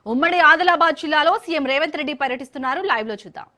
ఉమ్మడి ఆదిలాబాద్ జిల్లాలో సీఎం రేవంత్ రెడ్డి పర్యటిస్తున్నారు. లైవ్ లో చూద్దాం.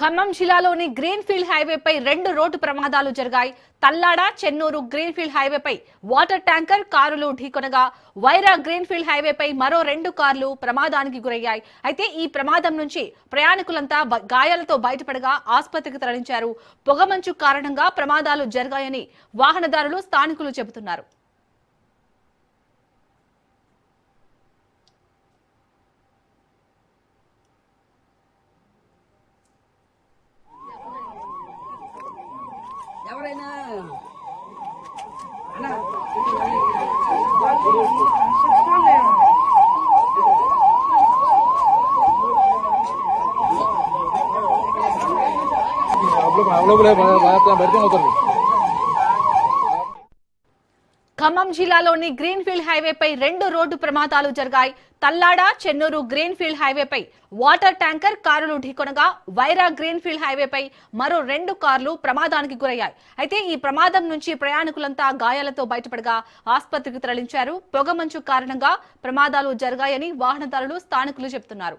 ఖమ్మం జిల్లాలోని గ్రీన్ఫీల్డ్ హైవేపై 2 రోడ్డు ప్రమాదాలు జరిగాయి. తల్లాడ చెన్నూరు గ్రీన్ఫీల్డ్ హైవేపై వాటర్ ట్యాంకర్ కారులు ఢీకొనగా వైరా గ్రీన్ఫీల్డ్ హైవేపై మరో 2 కార్లు ప్రమాదానికి గురయ్యాయి. అయితే ఈ ప్రమాదం నుంచి ప్రయాణికులంతా గాయాలతో బయటపడగా ఆసుపత్రికి తరలించారు. పొగమంచు కారణంగా ప్రమాదాలు జరిగాయని వాహనదారులు, స్థానికులు చెబుతున్నారు. ఎవరైనా ఖమ్మం జిల్లాలోని గ్రీన్ఫీల్డ్ హైవేపై 2 రోడ్డు ప్రమాదాలు జరిగాయి. తల్లాడ చెన్నూరు గ్రీన్ఫీల్డ్ హైవేపై వాటర్ ట్యాంకర్ కారులు ఢీకొనగా వైరా గ్రీన్ఫీల్డ్ హైవేపై మరో 2 కార్లు ప్రమాదానికి గురయ్యాయి. అయితే ఈ ప్రమాదం నుంచి ప్రయాణికులంతా గాయాలతో బయటపడగా ఆసుపత్రికి తరలించారు. పొగమంచు కారణంగా ప్రమాదాలు జరిగాయని వాహనదారులు, స్థానికులు చెబుతున్నారు.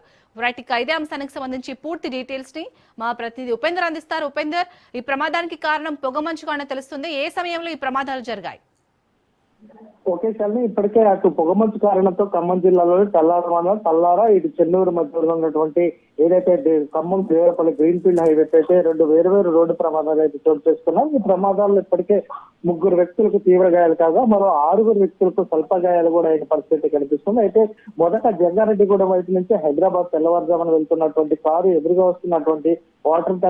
ఇదే అంశానికి సంబంధించి పూర్తి డీటెయిల్స్ ని మా ప్రతినిధి ఉపేందర్ అందిస్తారు. ఉపేందర్, ఈ ప్రమాదానికి కారణం పొగమంచుగానే తెలుస్తుంది. ఏ సమయంలో ఈ ప్రమాదాలు జరిగాయి? ఓకే శాలిని, ఇప్పటికే అటు పొగమంచు కారణంతో ఖమ్మం జిల్లాలోని తల్లార మండలం తల్లార, ఇటు చెన్నూరు మధ్యలో ఉన్నటువంటి ఏదైతే ఖమ్మం దేవరపల్లి గ్రీన్ఫీల్డ్ హైవే అయితే 2 వేరువేరు రోడ్డు ప్రమాదాలు అయితే చోటు చేసుకున్నాం. ఈ ప్రమాదాల్లో ఇప్పటికే 3 వ్యక్తులకు తీవ్ర గాయాలు కాగా మరో 6 వ్యక్తులకు స్వల్ప గాయాలు కూడా అయిన పరిస్థితి కనిపిస్తుంది. అయితే మొదట జంగారెడ్డిగూడెం వైపు నుంచి హైదరాబాద్ తెల్లవారుజామున వెళ్తున్నటువంటి కారు ఎదురుగా వస్తున్నటువంటి వాటర్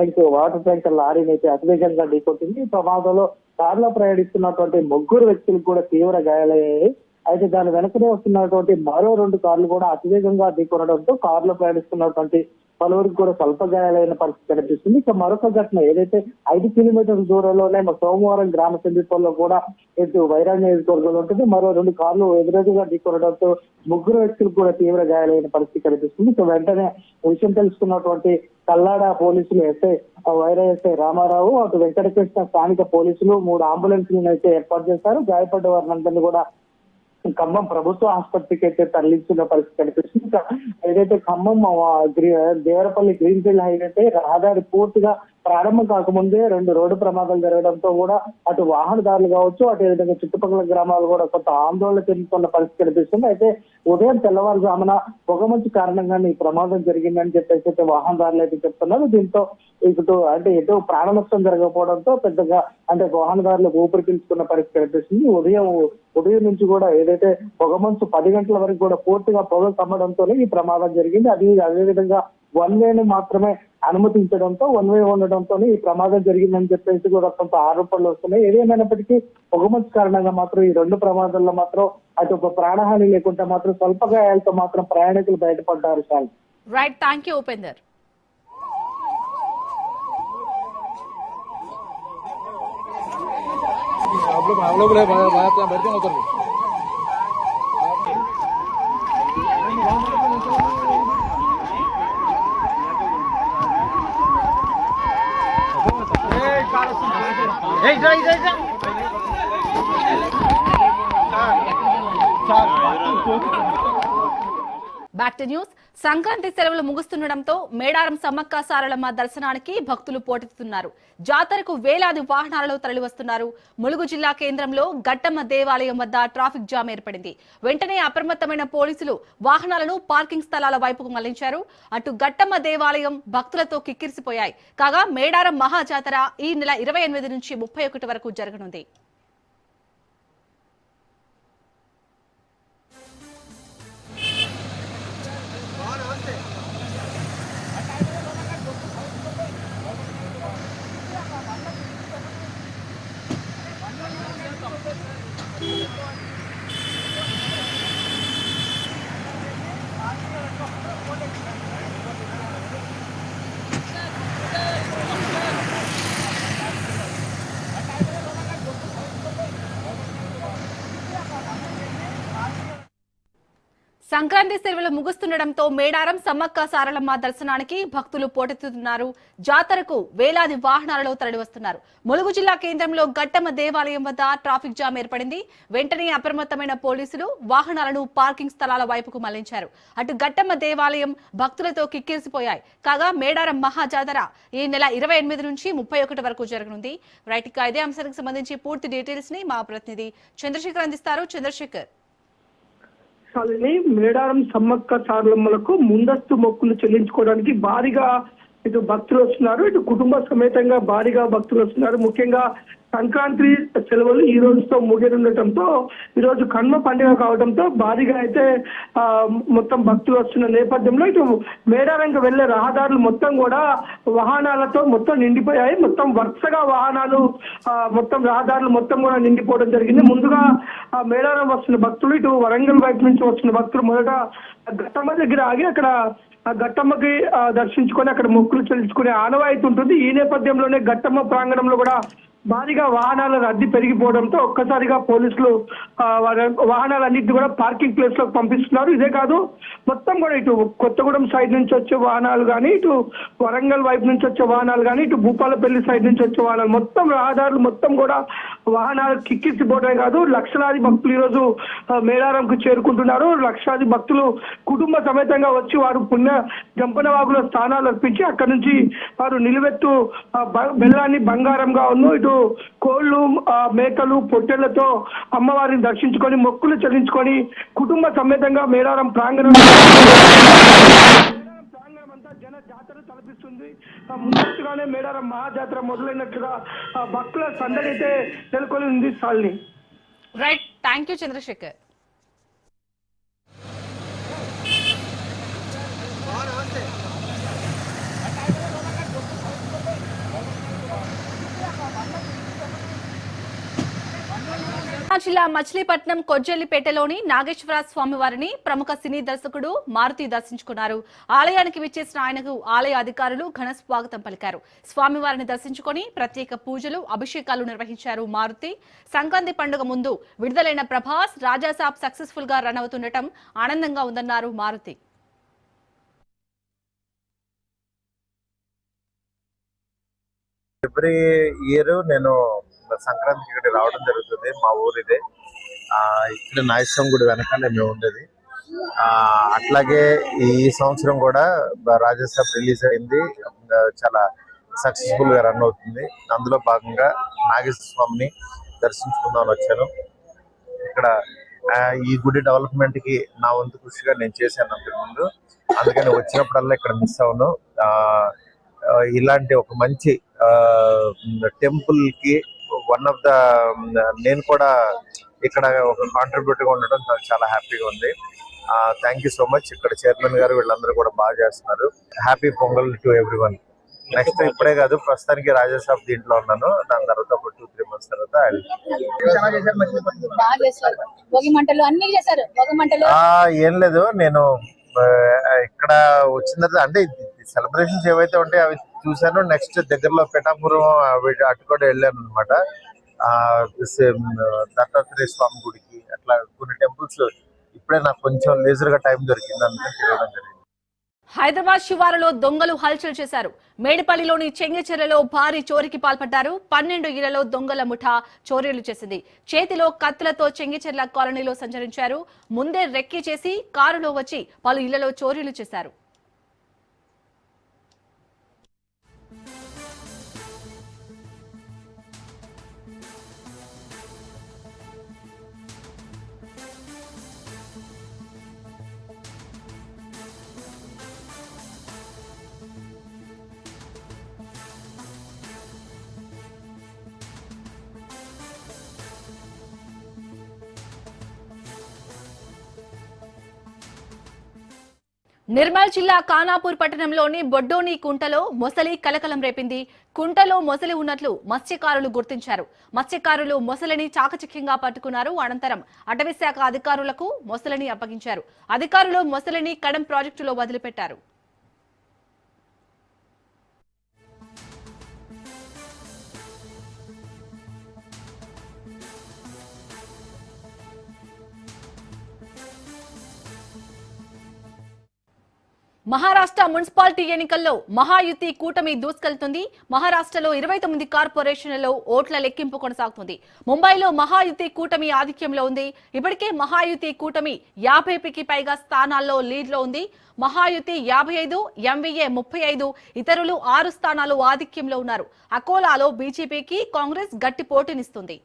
ట్యాంకర్ లారీని అయితే అతివేగంగా ఢీకొట్టింది. ఈ ప్రమాదంలో కారులో ప్రయాణిస్తున్నటువంటి 3 వ్యక్తులకు కూడా తీవ్ర గాయాలయ్యాయి. అయితే దాని వెనకనే వస్తున్నటువంటి మరో 2 కార్లు కూడా అతివేగంగా ఢీకొనడంతో కారులో ప్రయాణిస్తున్నటువంటి పలువురికి కూడా స్వల్ప గాయాలైన పరిస్థితి కనిపిస్తుంది. ఇక మరొక ఘటన ఏదైతే 5 కిలోమీటర్ల దూరంలోనే సోమవారం గ్రామ సమీపంలో కూడా ఇటు వైరా నియోజకవర్గంలో ఉంటుంది. మరో 2 కార్లు ఎదురెదురుగా ఢీకొనడంతో 3 వ్యక్తులకు కూడా తీవ్ర గాయాలైన పరిస్థితి కనిపిస్తుంది. ఇక వెంటనే విషయం తెలుసుకున్నటువంటి కల్లాడ పోలీసులు వైరా ఎస్ఐ రామారావు, అటు వెంకటకృష్ణ స్థానిక పోలీసులు 3 అంబులెన్స్లను అయితే ఏర్పాటు చేశారు. గాయపడ్డ వారినందరినీ కూడా ఖమ్మం ప్రభుత్వ ఆసుపత్రికి అయితే తరలించిన పరిస్థితి కనిపిస్తుంది. ఏదైతే ఖమ్మం దేవరపల్లి గ్రీన్ఫీల్డ్ హైవే అయితే రహదారి పూర్తిగా ప్రారంభం కాకముందే 2 రోడ్డు ప్రమాదాలు జరగడంతో కూడా అటు వాహనదారులు కావచ్చు, అటు విధంగా చుట్టుపక్కల గ్రామాలు కూడా కొంత ఆందోళన చెందుతున్న పరిస్థితి కనిపిస్తుంది. అయితే ఉదయం తెల్లవారుజామున పొగమంచు కారణంగానే ఈ ప్రమాదం జరిగిందని చెప్పేసి అయితే వాహనదారులు అయితే చెప్తున్నారు. దీంతో ఎటు ప్రాణ నష్టం జరగకపోవడంతో పెద్దగా వాహనదారులకు ఊపిరి పీల్చుకున్న పరిస్థితి కనిపిస్తుంది. ఉదయం నుంచి కూడా ఏదైతే పొగమంచు 10 గంటల వరకు కూడా పూర్తిగా పొగ కమ్మడంతోనే ఈ ప్రమాదం జరిగింది. అదేవిధంగా 1 వేను మాత్రమే అనుమతించడంతో 1 వే ఉండడంతో ఈ ప్రమాదం జరిగిందని చెప్పేసి కూడా కొంత ఆరోపణలు వస్తున్నాయి. ఏదేమైనప్పటికీ పొగమంచు కారణంగా మాత్రం ఈ 2 ప్రమాదాల్లో మాత్రం అటు ప్రాణహాని లేకుండా మాత్రం స్వల్ప గాయాలతో మాత్రం ప్రయాణికులు బయటపడ్డారు. Sir right, thank you Upender. Back to news. Sankranti సెలవులు ముగుస్తుండటంతో మేడారం సమ్మక్క సారలమ్మ దర్శనానికి భక్తులు పోటెత్తుతున్నారు. జాతరకు వేలాది వాహనాలలో తరలివస్తున్నారు. ములుగు జిల్లా కేంద్రంలో గట్టమ్మ దేవాలయం వద్ద ట్రాఫిక్ జామ్ ఏర్పడింది. వెంటనే అప్రమత్తమైన పోలీసులు వాహనాలను పార్కింగ్ స్థలాల వైపుకు మళ్లించారు. అటు గట్టమ్మ దేవాలయం భక్తులతో కిక్కిరిసిపోయాయి. కాగా మేడారం మహాజాతర ఈ నెల 28 నుంచి 31 వరకు జరగనుంది. సంక్రాంతి సెలవులు ముగుస్తుండటంతో మేడారం సమ్మక్క సారలమ్మ దర్శనానికి భక్తులు పోటెత్తుతున్నారు. జాతరకు వేలాది వాహనాలలో తరలివస్తున్నారు. ములుగు జిల్లా కేంద్రంలో గట్టమ్మ దేవాలయం వద్ద ట్రాఫిక్ జామ్ ఏర్పడింది. వెంటనే అప్రమత్తమైన పోలీసులు వాహనాలను పార్కింగ్ స్థలాల వైపుకు మళ్లించారు. అటు గట్టమ్మ దేవాలయం భక్తులతో కిక్కిరిసిపోయాయి. కాగా మేడారం మహాజాతర ఈ నెల 28 నుంచి 31 వరకు జరగనుంది. రైట్, ఇదే అంశానికి సంబంధించి పూర్తి డీటెయిల్స్ ని మా ప్రతినిధి చంద్రశేఖర్ అందిస్తారు. చంద్రశేఖర్, మేడారం సమ్మక్క సారలమ్మలకు ముందస్తు మొక్కులు చెల్లించుకోవడానికి భారీగా ఇటు భక్తులు వస్తున్నారు. ఇటు కుటుంబ సమేతంగా భారీగా భక్తులు వస్తున్నారు. ముఖ్యంగా సంక్రాంతి సెలవులు ఈ రోజుతో ముగియనుండటంతో ఈ రోజు కన్మ పండుగ కావడంతో భారీగా అయితే మొత్తం భక్తులు వస్తున్న నేపథ్యంలో ఇటు మేడారంకి వెళ్లే రహదారులు మొత్తం కూడా వాహనాలతో మొత్తం నిండిపోయాయి. మొత్తం వరుసగా వాహనాలు మొత్తం రహదారులు మొత్తం కూడా నిండిపోవడం జరిగింది. ముందుగా మేడారం వస్తున్న భక్తులు ఇటు వరంగల్ వైపు నుంచి వస్తున్న భక్తులు మొదట గట్టమ్మ దగ్గర ఆగి అక్కడ ఆ గట్టమ్మకి దర్శించుకొని అక్కడ మొక్కులు చెల్లించుకునే ఆనవాయితీ ఉంటుంది. ఈ నేపథ్యంలోనే గట్టమ్మ ప్రాంగణంలో కూడా భారీగా వాహనాల రద్దీ పెరిగిపోవడంతో ఒక్కసారిగా పోలీసులు వాహనాలన్నింటినీ కూడా పార్కింగ్ ప్లేస్ లోకి పంపిస్తున్నారు. ఇదే కాదు, మొత్తం కూడా ఇటు కొత్తగూడెం సైడ్ నుంచి వచ్చే వాహనాలు కానీ, ఇటు వరంగల్ వైపు నుంచి వచ్చే వాహనాలు కానీ, ఇటు భూపాలపల్లి సైడ్ నుంచి వచ్చే వాహనాలు మొత్తం రహదారులు మొత్తం కూడా వాహనాలు కిక్కిసిపోవడమే కాదు, లక్షలాది భక్తులు ఈరోజు మేడారంకు చేరుకుంటున్నారు. లక్షలాది భక్తులు కుటుంబ సమేతంగా వచ్చి వారు పుణ్య జంపన వాగులో స్థానాలు అర్పించి అక్కడ నుంచి వారు నిలువెత్తు బెల్లాన్ని బంగారంగా ఇటు కోళ్లు, మేకలు, పొట్టెళ్లతో అమ్మవారిని దర్శించుకొని మొక్కులు చెల్లించుకొని కుటుంబ సమేతంగా మేడారం ప్రాంగణం అంతా జన జాతర తలపిస్తుంది. ముందుగానే మేడారం మహాజాతర మొదలైనట్లుగా భక్తుల సందడి అయితే నెలకొని ఉంది. సాల్ని రైట్, థ్యాంక్ యూ చంద్రశేఖర్. జిల్లా మచిలీపట్నం కొజ్జెల్లిపేటలోని నాగేశ్వర స్వామి వారిని ప్రముఖ సినీ దర్శకుడు మారుతి దర్శించుకున్నారు. ఆలయానికి విచ్చేసిన ఆయనకు ఆలయ అధికారులు ఘన స్వాగతం పలికారు. స్వామివారిని దర్శించుకొని ప్రత్యేక పూజలు, అభిషేకాలు నిర్వహించారు మారుతి. సంక్రాంతి పండుగ ముందు విడుదలైన ప్రభాస్, రాజాసాబ్ సక్సెస్ఫుల్ గా రన్ అవుతుండటం ఆనందంగా ఉందన్నారు మారుతి. ఎవ్రీ ఇయర్ నేను సంక్రాంతికి ఇక్కడ రావడం జరుగుతుంది. మా ఊరు ఇదే. ఇక్కడ నాగేశ్వరం గుడి వెనకాలే మేము ఉండేది. అట్లాగే ఈ సంవత్సరం కూడా రాజాసాబ్ రిలీజ్ అయింది. చాలా సక్సెస్ఫుల్ గా రన్ అవుతుంది. అందులో భాగంగా నాగేశ్వర స్వామిని దర్శించుకుందామని వచ్చాను. ఇక్కడ ఈ గుడి డెవలప్మెంట్ కి నా వంతు కృషిగా నేను చేశాను అంతకుముందు. అందుకని వచ్చినప్పుడల్లా ఇక్కడ మిస్ అవును. ఇలాంటి ఒక మంచి టెంపుల్ కి వన్ ఆఫ్ ద నేను కూడా ఇక్కడ ఒక కాంట్రిబ్యూటర్ గా ఉండడం నాకు చాలా హ్యాపీగా ఉంది. Thank you so much. ఇక్కడ చైర్మన్ గారు వీళ్ళందరూ కూడా బాగా చేస్తున్నారు. Happy pongal to everyone. Next ఇప్పుడే కాదు, ప్రస్తుతానికి రాజాసాబ్ దీంట్లో ఉన్నాను. దాని తర్వాత ఒక 2-3 months తర్వాత ఏం లేదు, నేను ఇక్కడ వచ్చిన తర్వాత అంటే సెలబ్రేషన్స్ ఏవైతే ఉంటాయో అవి చూశాను. నెక్స్ట్ దగ్గరలో పిఠాపురం అటు కూడా వెళ్ళాను అనమాట. దత్తాత్రేయ స్వామి గుడికి, అట్లా కొన్ని టెంపుల్స్ ఇప్పుడే నాకు కొంచెం లేజర్ గా టైం దొరికింది, అందుకని తిరగడం జరిగింది. హైదరాబాద్ శివారులో దొంగలు హల్చల్ చేశారు. మేడిపల్లిలోని చెంగిచెర్లలో భారీ చోరీకి పాల్పడ్డారు. 12 ఇళ్లలో దొంగల ముఠా చోరీలు చేసింది. చేతిలో కత్తులతో చెంగిచెర్ల కాలనీలో సంచరించారు. ముందే రెక్కీ చేసి కారులో వచ్చి పలు ఇళ్లలో చోరీలు చేశారు. నిర్మల్ జిల్లా ఖానాపూర్ పట్టణంలోని బొడ్డోని కుంటలో మొసలి కలకలం రేపింది. కుంటలో మొసలి ఉన్నట్లు మత్స్యకారులు గుర్తించారు. మత్స్యకారులు మొసలిని చాకచక్యంగా పట్టుకున్నారు. అనంతరం అటవీశాఖ అధికారులకు మొసలిని అప్పగించారు. అధికారులు మొసలిని కడం ప్రాజెక్టులో వదిలిపెట్టారు. మహారాష్ట్ర మున్సిపాలిటీ ఎన్నికల్లో మహాయుతి కూటమి దూసుకెళ్తుంది. మహారాష్ట్రలో 29 కార్పొరేషన్లలో ఓట్ల లెక్కింపు కొనసాగుతుంది. ముంబైలో మహాయుతి కూటమి ఆధిక్యంలో ఉంది. ఇప్పటికే మహాయుతి కూటమి 50కి పైగా స్థానాల్లో లీడ్లో ఉంది. మహాయుతి 55, ఎంవీఏ 35, ఇతరులు 6 స్థానాలు ఆధిక్యంలో ఉన్నారు. అకోలాలో బీజేపీకి కాంగ్రెస్ గట్టి పోటీనిస్తుంది.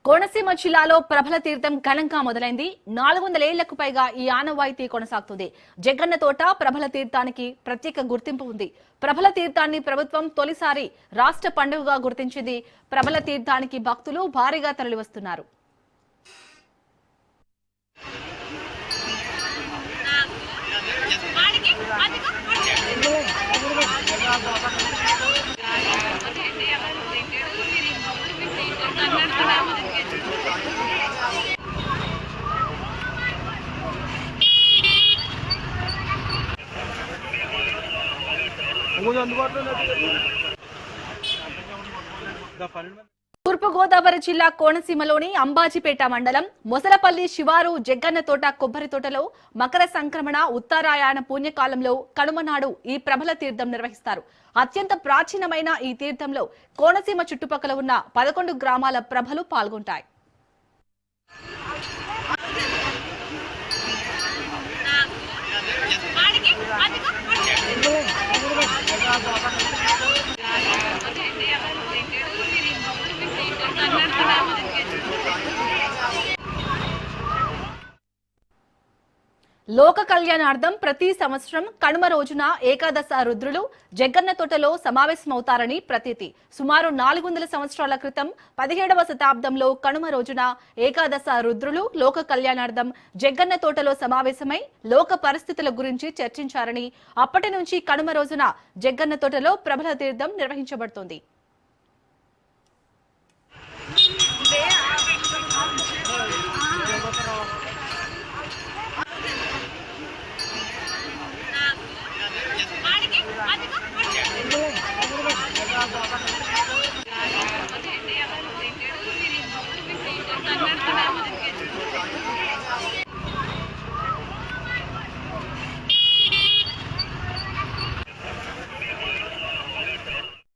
కోనసీమ జిల్లాలో ప్రభల తీర్థం ఘనంగా మొదలైంది. 400 ఏళ్లకు పైగా ఈ ఆనవాయితీ కొనసాగుతుంది. జగన్న తోట ప్రభల తీర్థానికి ప్రత్యేక గుర్తింపు ఉంది. ప్రభల తీర్థాన్ని ప్రభుత్వం తొలిసారి రాష్ట్ర పండుగగా గుర్తించింది. ప్రభల తీర్థానికి భక్తులు భారీగా తరలివస్తున్నారు. తూర్పుగోదావరి జిల్లా కోనసీమలోని అంబాజీపేట మండలం మొసలపల్లి శివారు జగ్గన్న తోట కొబ్బరి తోటలో మకర సంక్రమణ ఉత్తరాయణ పుణ్యకాలంలో కనుమనాడు ఈ ప్రభల తీర్థం నిర్వహిస్తారు. అత్యంత ప్రాచీనమైన ఈ తీర్థంలో కోనసీమ చుట్టుపక్కల ఉన్న 11 గ్రామాల ప్రభలు పాల్గొంటాయి. లోక కళ్యాణార్థం ప్రతి సంవత్సరం కనుమ రోజున ఏకాదశ రుద్రులు జగ్గన్న తోటలో సమావేశమవుతారని ప్రతీతి. సుమారు 400 సంవత్సరాల క్రితం 17వ శతాబ్దంలో కనుమ రోజున ఏకాదశ రుద్రులు లోక కళ్యాణార్థం జగ్గన్న తోటలో సమావేశమై లోక పరిస్థితుల గురించి చర్చించారని, అప్పటి నుంచి కనుమ రోజున జగ్గన్న తోటలో ప్రబల తీర్థం నిర్వహించబడుతోంది.